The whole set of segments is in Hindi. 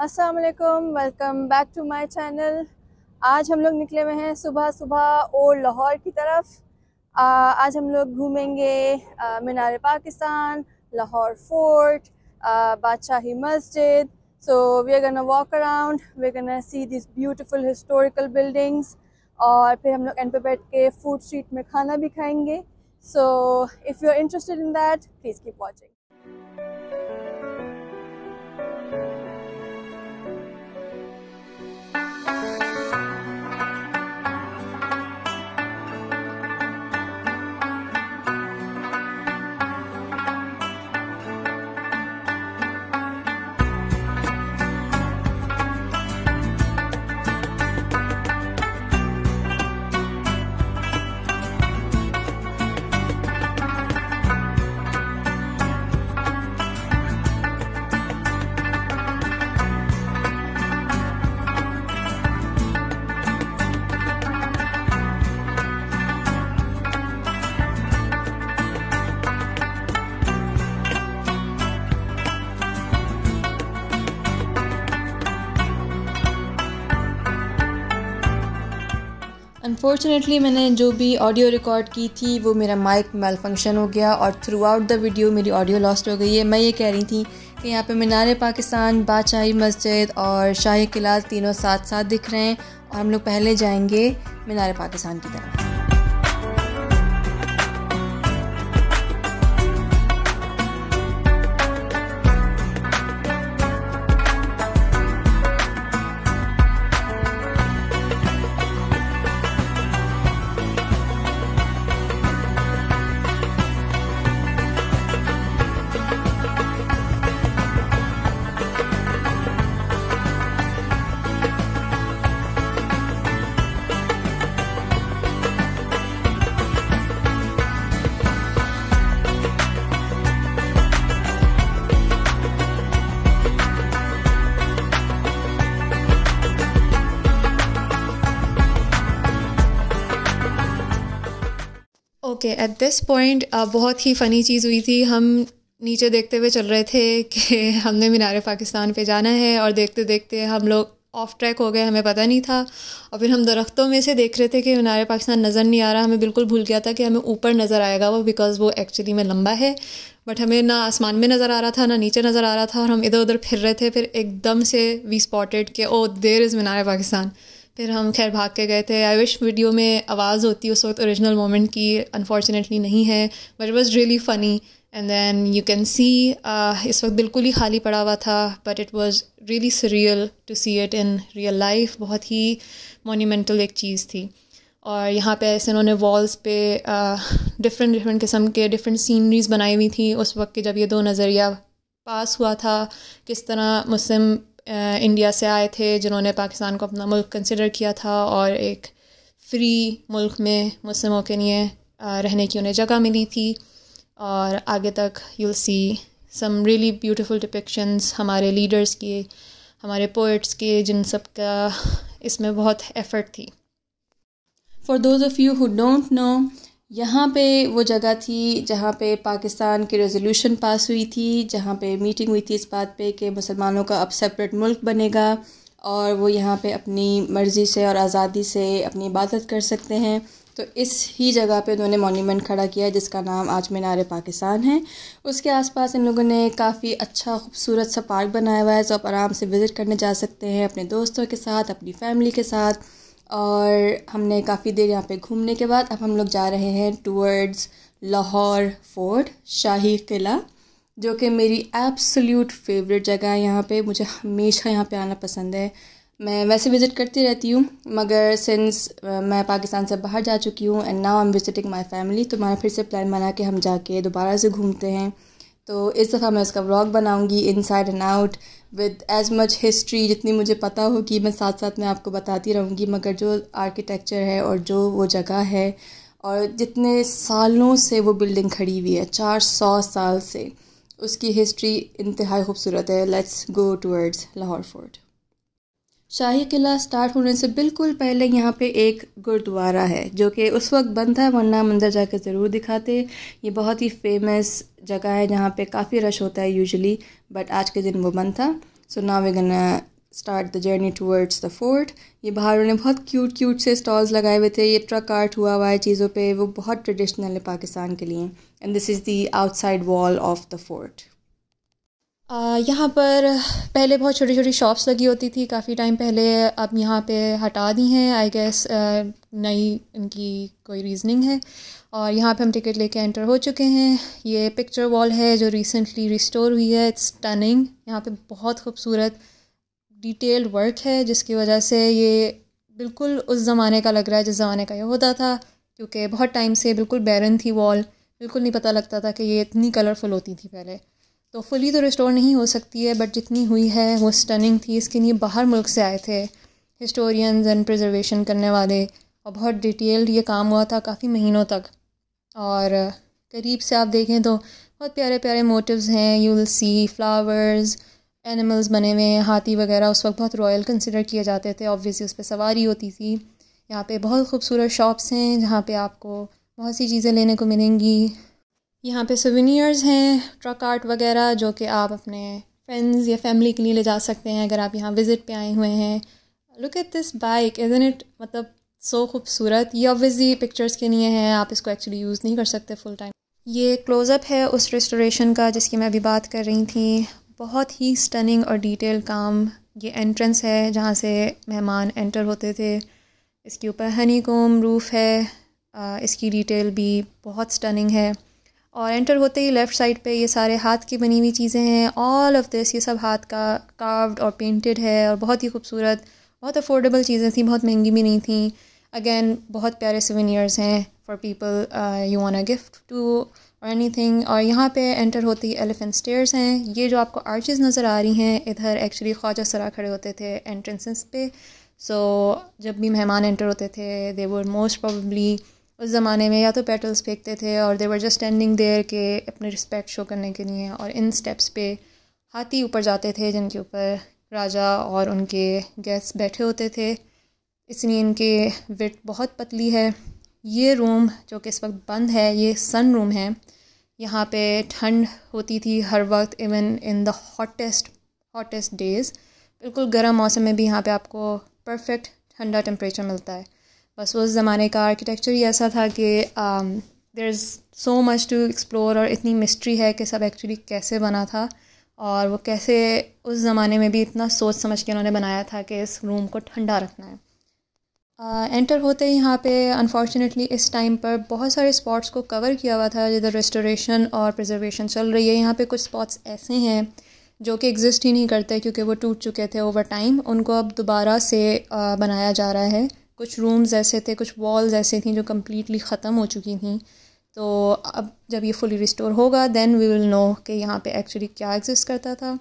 अस्सलाम वालेकुम, welcome back to my channel. आज हम लोग निकले हुए हैं सुबह सुबह और लाहौर की तरफ। आज हम लोग घूमेंगे Minar Pakistan, Lahore Fort, Badshahi Masjid. So we are gonna walk around, we are gonna see this beautiful historical buildings और फिर हम लोग एंड पे बैठ के फूड स्ट्रीट में खाना भी खाएंगे। So if you are interested in that, please keep watching. Unfortunately मैंने जो भी ऑडियो रिकॉर्ड की थी वो मेरा माइक मेल फंक्शन हो गया और थ्रू आउट द वीडियो मेरी ऑडियो लॉस्ट हो गई है। मैं ये कह रही थी कि यहाँ पे मीनार पाकिस्तान, बादशाही मस्जिद और शाही किला तीनों साथ साथ दिख रहे हैं और हम लोग पहले जाएंगे मीनार पाकिस्तान की तरफ। ओके, एट दिस पॉइंट बहुत ही फ़नी चीज़ हुई थी। हम नीचे देखते हुए चल रहे थे कि हमने मीनार पाकिस्तान पे जाना है और देखते देखते हम लोग ऑफ ट्रैक हो गए, हमें पता नहीं था। और फिर हम दरख्तों में से देख रहे थे कि मीनार पाकिस्तान नज़र नहीं आ रहा। हमें बिल्कुल भूल गया था कि हमें ऊपर नज़र आएगा वो, बिकॉज़ वो एक्चुअली में लंबा है, बट हमें ना आसमान में नज़र आ रहा था ना नीचे नज़र आ रहा था। और हम इधर उधर फिर रहे थे, फिर एकदम से वी स्पॉटेड कि ओ देयर इज़ मीनार पाकिस्तान। फिर हम खैर भाग के गए थे। आई विश वीडियो में आवाज़ होती उस वक्त ओरिजिनल मोमेंट की, अनफॉर्चुनेटली नहीं है, but it was really funny. And then you can see इस वक्त बिल्कुल ही खाली पड़ा हुआ था, but it was really surreal to see it in real life. बहुत ही मोन्यूमेंटल एक चीज़ थी। और यहाँ पे ऐसे उन्होंने वॉल्स पे डिफरेंट किस्म के डिफरेंट सीनरीज बनाई हुई थी उस वक्त के जब ये दो नज़रिया पास हुआ था। किस तरह मुस्लिम इंडिया से आए थे जिन्होंने पाकिस्तान को अपना मुल्क कंसिडर किया था और एक फ्री मुल्क में मुस्लिमों के लिए रहने की उन्हें जगह मिली थी। और आगे तक you'll see some really beautiful depictions हमारे लीडर्स के, हमारे पोइट्स के, जिन सब का इसमें बहुत एफ़र्ट थी। For those of you who don't know, यहाँ पे वो जगह थी जहाँ पे पाकिस्तान की रेजोल्यूशन पास हुई थी, जहाँ पे मीटिंग हुई थी इस बात पे कि मुसलमानों का अब सेपरेट मुल्क बनेगा और वो यहाँ पे अपनी मर्ज़ी से और आज़ादी से अपनी इबादत कर सकते हैं। तो इस ही जगह पे उन्होंने मॉन्यूमेंट खड़ा किया जिसका नाम आज मीनार पाकिस्तान है। उसके आसपास इन लोगों ने काफ़ी अच्छा खूबसूरत सा पार्क बनाया हुआ है, जो आप आराम से विज़िट करने जा सकते हैं अपने दोस्तों के साथ, अपनी फैमिली के साथ। और हमने काफ़ी देर यहाँ पे घूमने के बाद अब हम लोग जा रहे हैं टूवर्ड्स लाहौर फोर्ट, शाही किला, जो कि मेरी एब्सोल्यूट फ़ेवरेट जगह है। यहाँ पे मुझे हमेशा यहाँ पे आना पसंद है। मैं वैसे विज़िट करती रहती हूँ, मगर सिंस मैं पाकिस्तान से बाहर जा चुकी हूँ and now I am visiting my family, तो मैंने फिर से प्लान बना कि हम जाके दोबारा से घूमते हैं। तो इस दफ़ा मैं उसका व्लॉग बनाऊंगी inside and out with as much history जितनी मुझे पता होगी मैं साथ साथ में आपको बताती रहूँगी। मगर जो आर्किटेक्चर है और जो वो जगह है और जितने सालों से वो बिल्डिंग खड़ी हुई है, 400 साल से, उसकी हिस्ट्री इंतहाई खूबसूरत है। Let's go towards Lahore fort. Shahi Qila start होने से बिल्कुल पहले यहाँ पे एक गुरुद्वारा है जो कि उस वक्त बंद था, वरना हम अंदर जाकर ज़रूर दिखाते। ये बहुत ही फेमस जगह है जहाँ पे काफ़ी रश होता है यूजुअली, बट आज के दिन वो बंद था। So now we gonna start the journey towards the fort. ये बाहर उन्होंने बहुत क्यूट से स्टॉल्स लगाए हुए थे, ये ट्रक आर्ट हुआ हुआ है चीज़ों पे, वो बहुत ट्रेडिशनल है पाकिस्तान के लिए. And this is the outside wall of the fort. यहाँ पर पहले बहुत छोटी छोटी शॉप्स लगी होती थी काफ़ी टाइम पहले, अब यहाँ पे हटा दी हैं. आई गेस नई इनकी कोई रीज़निंग है. और यहाँ पे हम टिकट लेके एंटर हो चुके हैं. ये पिक्चर वॉल है जो रिसेंटली रिस्टोर हुई है. It's stunning. यहाँ पे बहुत खूबसूरत डिटेल्ड वर्क है जिसकी वजह से ये बिल्कुल उस ज़माने का लग रहा है जिस ज़माने का ये होता था, क्योंकि बहुत टाइम से बिल्कुल बैरन थी वॉल. बिल्कुल नहीं पता लगता था कि ये इतनी कलरफुल होती थी पहले. तो फुली तो रिस्टोर नहीं हो सकती है, बट जितनी हुई है वो स्टनिंग थी. इसके लिए बाहर मुल्क से आए थे हिस्टोरियंस एंड प्रिजर्वेशन करने वाले, और बहुत डिटेल्ड ये काम हुआ था काफ़ी महीनों तक. और करीब से आप देखें तो बहुत प्यारे प्यारे मोटिव्स हैं. You will see flowers, animals बने हुए हैं. हाथी वगैरह उस वक्त बहुत रॉयल कंसिडर किए जाते थे, ऑब्वियसली उस पर सवारी होती थी. यहाँ पे बहुत खूबसूरत शॉप्स हैं जहाँ पे आपको बहुत सी चीज़ें लेने को मिलेंगी. यहाँ पे सोवेनियर्स हैं, ट्रक आर्ट वगैरह, जो कि आप अपने फ्रेंड्स या फैमिली के लिए ले जा सकते हैं अगर आप यहाँ विज़िट पे आए हुए हैं. Look at this bike, isn't it, मतलब सो खूबसूरत. ये ऑब्वियसली पिक्चर्स के लिए हैं, आप इसको एक्चुअली यूज़ नहीं कर सकते फुल टाइम. ये क्लोज़अप है उस रेस्टोरेशन का जिसकी मैं अभी बात कर रही थी. बहुत ही स्टनिंग और डिटेल काम. ये एंट्रेंस है जहाँ से मेहमान एंटर होते थे. इसके ऊपर हनीकॉम्ब रूफ़ है. इसकी डिटेल भी बहुत स्टनिंग है. और एंटर होते ही लेफ़्ट साइड पे ये सारे हाथ की बनी हुई चीज़ें हैं. ऑल ऑफ दिस, ये सब हाथ का कार्व्ड और पेंटेड है और बहुत ही खूबसूरत, बहुत अफोर्डेबल चीज़ें थी, बहुत महंगी भी नहीं थी. अगेन बहुत प्यारे सोवेनियर्स हैं for people you want a gift to और एनीथिंग. और यहाँ पे एंटर होती एलिफेंट स्टेयर्स हैं. ये जो आपको आर्चेस नज़र आ रही हैं, इधर एक्चुअली ख्वाजा सरा खड़े होते थे एंट्रेंसेस पे. सो जब भी मेहमान एंटर होते थे, दे वुड मोस्ट प्रोबेबली उस ज़माने में या तो पेटल्स फेंकते थे, और दे वर जस्ट स्टैंडिंग देयर के अपने रिस्पेक्ट शो करने के लिए. और इन स्टेप्स पे हाथी ऊपर जाते थे जिनके ऊपर राजा और उनके गेस्ट बैठे होते थे, इसलिए इनके विड्थ बहुत पतली है. ये रूम जो कि इस वक्त बंद है, ये सन रूम है. यहाँ पे ठंड होती थी हर वक्त, even in the hottest days. बिल्कुल गर्म मौसम में भी यहाँ पे आपको परफेक्ट ठंडा टेम्परेचर मिलता है. बस उस ज़माने का आर्किटेक्चर ही ऐसा था कि there is so much to explore, और इतनी मिस्ट्री है कि सब एक्चुअली कैसे बना था और वो कैसे उस ज़माने में भी इतना सोच समझ के उन्होंने बनाया था कि इस रूम को ठंडा रखना है. एंटर होते ही यहाँ पे अनफॉर्चुनेटली इस टाइम पर बहुत सारे स्पॉट्स को कवर किया हुआ था जिधर रेस्टोरेशन और प्रिजर्वेशन चल रही है. यहाँ पे कुछ स्पॉट्स ऐसे हैं जो कि एग्जिस्ट ही नहीं करते क्योंकि वो टूट चुके थे ओवर टाइम. उनको अब दोबारा से बनाया जा रहा है. कुछ रूम्स ऐसे थे, कुछ वॉल्स ऐसे थी जो कम्प्लीटली ख़त्म हो चुकी थी. तो अब जब ये फुली रिस्टोर होगा देन वी विल नो कि यहाँ पे एक्चुअली क्या एग्जिस्ट करता था.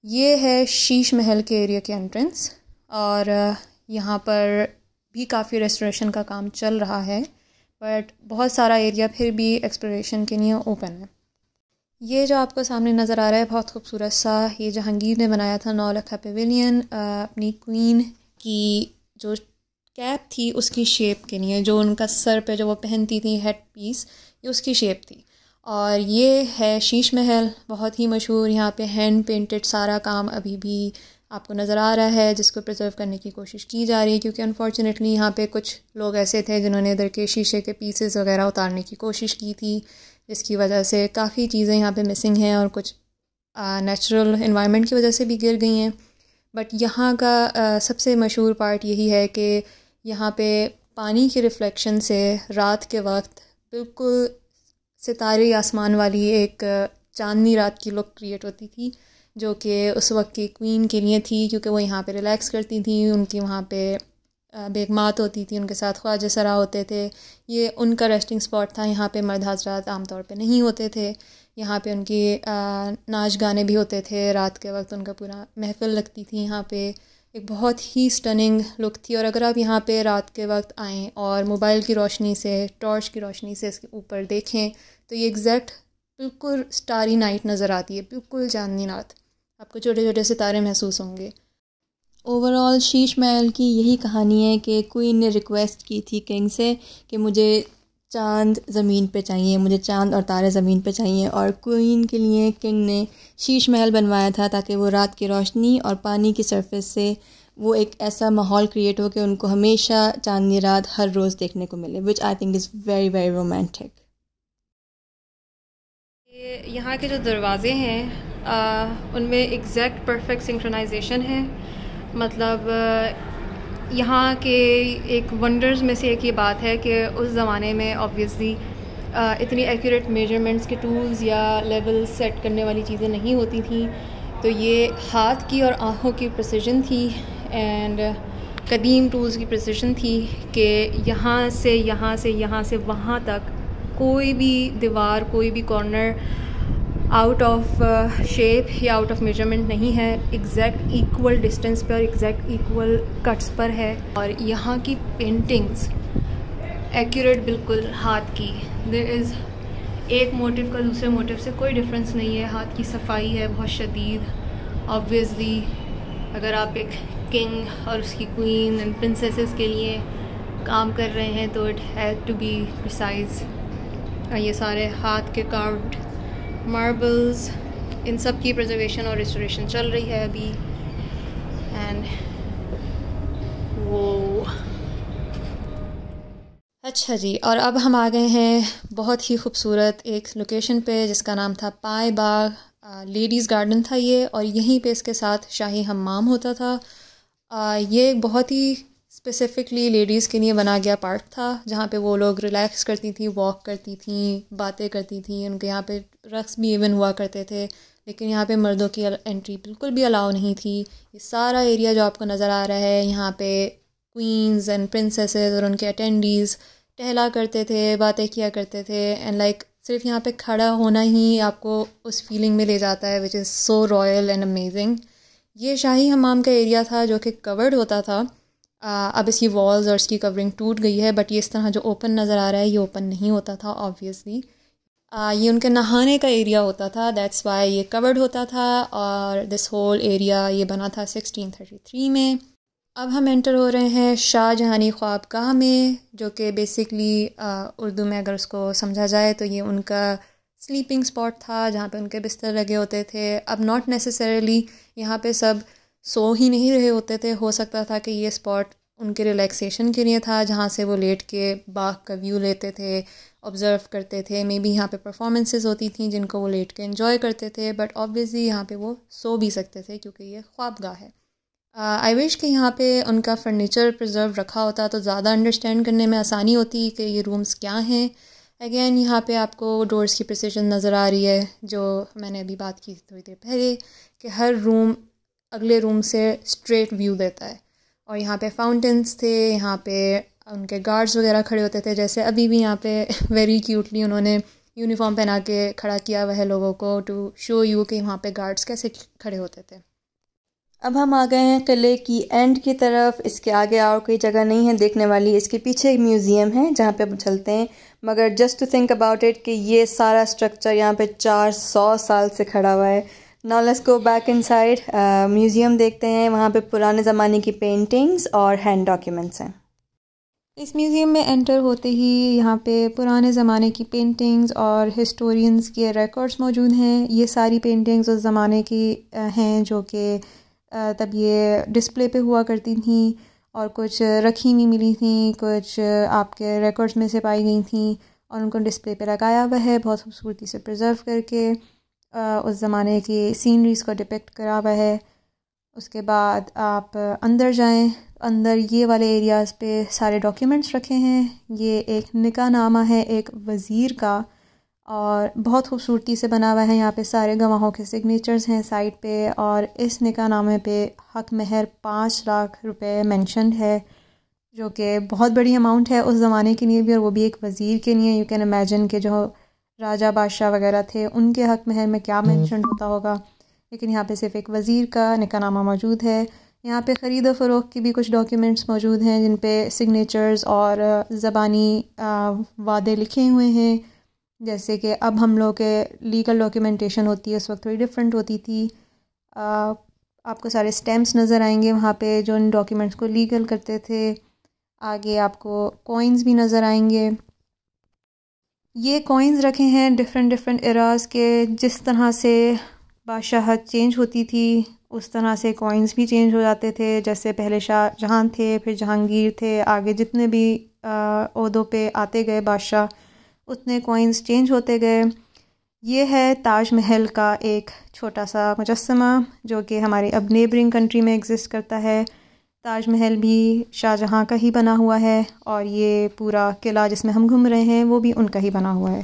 ये है शीश महल के एरिया के एंट्रेंस, और यहाँ पर भी काफ़ी रेस्टोरेशन का काम चल रहा है, बट बहुत सारा एरिया फिर भी एक्सप्लोरेशन के लिए ओपन है. ये जो आपको सामने नज़र आ रहा है बहुत खूबसूरत सा, ये जहांगीर ने बनाया था नौलखा पेविलियन अपनी क्वीन की जो कैप थी उसकी शेप के लिए, जो उनका सर पे जो वो पहनती थी हेड पीस, ये उसकी शेप थी. और ये है शीश महल, बहुत ही मशहूर. यहाँ पे हैंड पेंटेड सारा काम अभी भी आपको नज़र आ रहा है जिसको प्रिजर्व करने की कोशिश की जा रही है, क्योंकि अनफॉर्चुनेटली यहाँ पे कुछ लोग ऐसे थे जिन्होंने इधर के शीशे के पीसेस वगैरह उतारने की कोशिश की थी, जिसकी वजह से काफ़ी चीज़ें यहाँ पे मिसिंग हैं और कुछ नेचुरल एनवायरनमेंट की वजह से भी गिर गई हैं. बट यहाँ का सबसे मशहूर पार्ट यही है कि यहाँ पे पानी के रिफ्लेक्शन से रात के वक्त बिल्कुल सितारे आसमान वाली एक चांदनी रात की लुक क्रिएट होती थी, जो कि उस वक्त की क्वीन के लिए थी क्योंकि वो यहाँ पे रिलैक्स करती थी. उनकी वहाँ पे बेगमात होती थी, उनके साथ ख्वाजा सरा होते थे. ये उनका रेस्टिंग स्पॉट था. यहाँ पे मर्द हजरात आमतौर पे नहीं होते थे. यहाँ पे उनकी नाच गाने भी होते थे रात के वक्त, उनका पूरा महफिल लगती थी यहाँ पे. एक बहुत ही स्टनिंग लुक थी. और अगर आप यहाँ पे रात के वक्त आएँ और मोबाइल की रोशनी से, टॉर्च की रोशनी से इसके ऊपर देखें तो ये एग्जैक्ट बिल्कुल स्टारी नाइट नज़र आती है, बिल्कुल चांदनी रात. आपको छोटे छोटे सितारे महसूस होंगे. ओवरऑल शीश महल की यही कहानी है कि क्वीन ने रिक्वेस्ट की थी किंग से कि मुझे चांद ज़मीन पे चाहिए, मुझे चांद और तारे ज़मीन पे चाहिए। और क्वीन के लिए किंग ने शीश महल बनवाया था ताकि वो रात की रोशनी और पानी की सरफेस से वो एक ऐसा माहौल क्रिएट हो कि उनको हमेशा चांदनी रात हर रोज़ देखने को मिले, which I think is very very romantic. यहाँ के जो दरवाज़े हैं उनमें एग्जैक्ट परफेक्ट सिंक्रोनाइजेशन है। मतलब यहाँ के एक वंडर्स में से एक ये बात है कि उस ज़माने में ऑब्वियसली इतनी एक्यूरेट मेजरमेंट्स के टूल्स या लेवल सेट करने वाली चीज़ें नहीं होती थी, तो ये हाथ की और आँखों की प्रिसिजन थी एंड कदीम टूल्स की प्रिसिजन थी कि यहाँ से वहाँ तक कोई भी दीवार, कोई भी कॉर्नर आउट ऑफ शेप या आउट ऑफ मेजरमेंट नहीं है, एग्जैक्ट इक्वल डिस्टेंस पर, एग्जैक्ट इक्वल कट्स पर है। और यहाँ की पेंटिंग्स एक्यूरेट बिल्कुल हाथ की, देयर इज़ एक मोटिव का दूसरे मोटिव से कोई डिफरेंस नहीं है। हाथ की सफाई है बहुत शदीद। ऑब्वियसली अगर आप एक किंग और उसकी क्वीन एंड प्रिंसेसेस के लिए काम कर रहे हैं तो it had to be precise. ये सारे हाथ के कार्व्ड मार्बल्स, इन सब की प्रिजर्वेशन और रिस्टोरेशन चल रही है अभी। एंड वो अच्छा जी, और अब हम आ गए हैं बहुत ही खूबसूरत एक लोकेशन पे जिसका नाम था पाए बाग। लेडीज़ गार्डन था ये, और यहीं पे इसके साथ शाही हम्माम होता था। ये बहुत ही स्पेसिफ़िकली लेडीज़ के लिए बना गया पार्क था जहाँ पे वो लोग रिलैक्स करती थी, वॉक करती थी, बातें करती थी। उनके यहाँ पे रक्स भी इवन हुआ करते थे, लेकिन यहाँ पे मर्दों की एंट्री बिल्कुल भी अलाउ नहीं थी। ये सारा एरिया जो आपको नज़र आ रहा है, यहाँ पे क्वींस एंड प्रिंसेसेस और उनके अटेंडीज़ टहला करते थे, बातें किया करते थे। एंड सिर्फ यहाँ पे खड़ा होना ही आपको उस फीलिंग में ले जाता है which is so royal and amazing. ये शाही हमाम का एरिया था जो कि कवर्ड होता था। अब इसकी वॉल्स और इसकी कवरिंग टूट गई है, बट ये इस तरह जो ओपन नज़र आ रहा है ये ओपन नहीं होता था ऑब्वियसली। ये उनके नहाने का एरिया होता था, दैट्स वाई ये कवर्ड होता था। और दिस होल एरिया ये बना था 1633 में। अब हम एंटर हो रहे हैं शाहजहानी ख्वाबगाह में, जो कि बेसिकली उर्दू में अगर उसको समझा जाए तो ये उनका स्लीपिंग स्पॉट था जहाँ पे उनके बिस्तर लगे होते थे। अब नॉट नेसेसरली यहाँ पे सब सो ही नहीं रहे होते थे, हो सकता था कि ये स्पॉट उनके रिलैक्सेशन के लिए था जहाँ से वो लेट के बाग का व्यू लेते थे, ऑब्ज़र्व करते थे। मे बी यहाँ पे परफॉर्मेंसेस होती थी जिनको वो लेट के एंजॉय करते थे, बट ऑब्वियसली यहाँ पे वो सो भी सकते थे क्योंकि ये ख्वाबगाह है। आई विश कि यहाँ पे उनका फर्नीचर प्रिजर्व रखा होता तो ज़्यादा अंडरस्टैंड करने में आसानी होती कि ये रूम्स क्या हैं। अगेन यहाँ पे आपको डोर्स की प्रिसिजन नज़र आ रही है, जो मैंने अभी बात की थोड़ी देर पहले, कि हर रूम अगले रूम से स्ट्रेट व्यू देता है। और यहाँ पे फाउंटेन्स थे, यहाँ पे उनके गार्ड्स वगैरह खड़े होते थे, जैसे अभी भी यहाँ पे वेरी क्यूटली उन्होंने यूनिफॉर्म पहना के खड़ा किया हुआ है लोगों को, टू शो यू कि वहाँ पे गार्ड्स कैसे खड़े होते थे। अब हम आ गए हैं किले की एंड की तरफ। इसके आगे और कोई जगह नहीं है देखने वाली। इसके पीछे एक म्यूज़ियम है जहाँ पे हम चलते हैं, मगर just to think about it कि ये सारा स्ट्रक्चर यहाँ पे 400 साल से खड़ा हुआ है। Now let's go back inside. Museum देखते हैं, वहाँ पे पुराने ज़माने की पेंटिंग्स और हैंड डॉक्यूमेंट्स हैं। इस म्यूज़ियम में एंटर होते ही यहाँ पे पुराने ज़माने की पेंटिंग्स और हिस्टोरियंस के रिकॉर्ड्स मौजूद हैं। ये सारी पेंटिंग्स उस ज़माने की हैं जो कि तब ये डिस्प्ले पे हुआ करती थी, और कुछ रखी हुई मिली थी, कुछ आपके रिकॉर्ड्स में से पाई गई थी, और उनको डिस्प्ले पे लगाया हुआ है बहुत खूबसूरती से प्रिजर्व करके। उस ज़माने की सीनरीज को डिपिक्ट करा हुआ है। उसके बाद आप अंदर जाएं, अंदर ये वाले एरियाज़ पे सारे डॉक्यूमेंट्स रखे हैं। ये एक निकाहनामा है एक वज़ीर का, और बहुत खूबसूरती से बना हुआ है। यहाँ पे सारे गवाहों के सिग्नेचर्स हैं साइड पे, और इस निकाहनामे पे हक महर 5 लाख रुपए मेंशन्ड है, जो कि बहुत बड़ी अमाउंट है उस ज़माने के लिए भी, और वो भी एक वज़ीर के लिए। यू कैन इमेजिन कि जो राजा बादशाह वगैरह थे उनके हक महर में क्या मेंशन होता होगा, लेकिन यहाँ पे सिर्फ एक वज़ीर का निकाहनामा मौजूद है। यहाँ पे ख़रीद फ़रोख्त की भी कुछ डॉक्यूमेंट्स मौजूद हैं जिन पे सिग्नेचर्स और ज़बानी वादे लिखे हुए हैं। जैसे कि अब हम लोग के लीगल डॉक्यूमेंटेशन होती है, उस वक्त थोड़ी डिफरेंट होती थी। आपको सारे स्टैम्प्स नज़र आएंगे वहाँ पे जो इन डॉक्यूमेंट्स को लीगल करते थे। आगे आपको कॉइन्स भी नज़र आएंगे। ये कॉइन्स रखे हैं डिफरेंट एराज के। जिस तरह से बादशाहत चेंज होती थी उस तरह से कॉइन्स भी चेंज हो जाते थे। जैसे पहले शाहजहां थे, फिर जहांगीर थे, आगे जितने भी ओहदों पे आते गए बादशाह, उतने कॉइन्स चेंज होते गए। ये है ताज महल का एक छोटा सा मुजस्समा जो कि हमारी अब नेबरिंग कंट्री में एग्जिस्ट करता है। ताज महल भी शाहजहां का ही बना हुआ है और ये पूरा किला जिसमें हम घूम रहे हैं वो भी उनका ही बना हुआ है।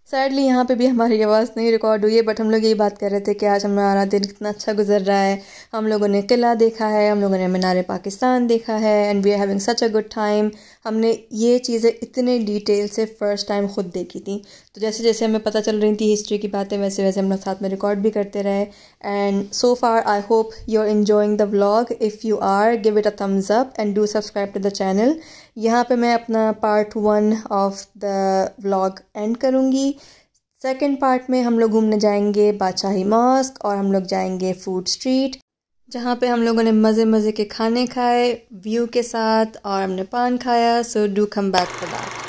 सैडली यहाँ पे भी हमारी आवाज़ नहीं रिकॉर्ड हुई है, बट हम लोग यही बात कर रहे थे कि आज हमारा दिन कितना अच्छा गुजर रहा है। हम लोगों ने किला देखा है, हम लोगों ने मीनार पाकिस्तान देखा है, and we are having such a good time. हमने ये चीज़ें इतने डिटेल से फ़र्स्ट टाइम ख़ुद देखी थी, तो जैसे जैसे हमें पता चल रही थी हिस्ट्री की बातें वैसे वैसे हम लोग साथ में रिकॉर्ड भी करते रहे। And so far I hope you are enjoying the vlog. If you are, give it a thumbs up and do subscribe to the channel. यहाँ पे मैं अपना part 1 of the vlog end करूँगी। सेकेंड पार्ट में हम लोग घूमने जाएंगे बादशाही मॉस्क और हम लोग जाएंगे फूड स्ट्रीट, जहाँ पे हम लोगों ने मज़े मज़े के खाने खाए व्यू के साथ और हमने पान खाया। So do come back for that.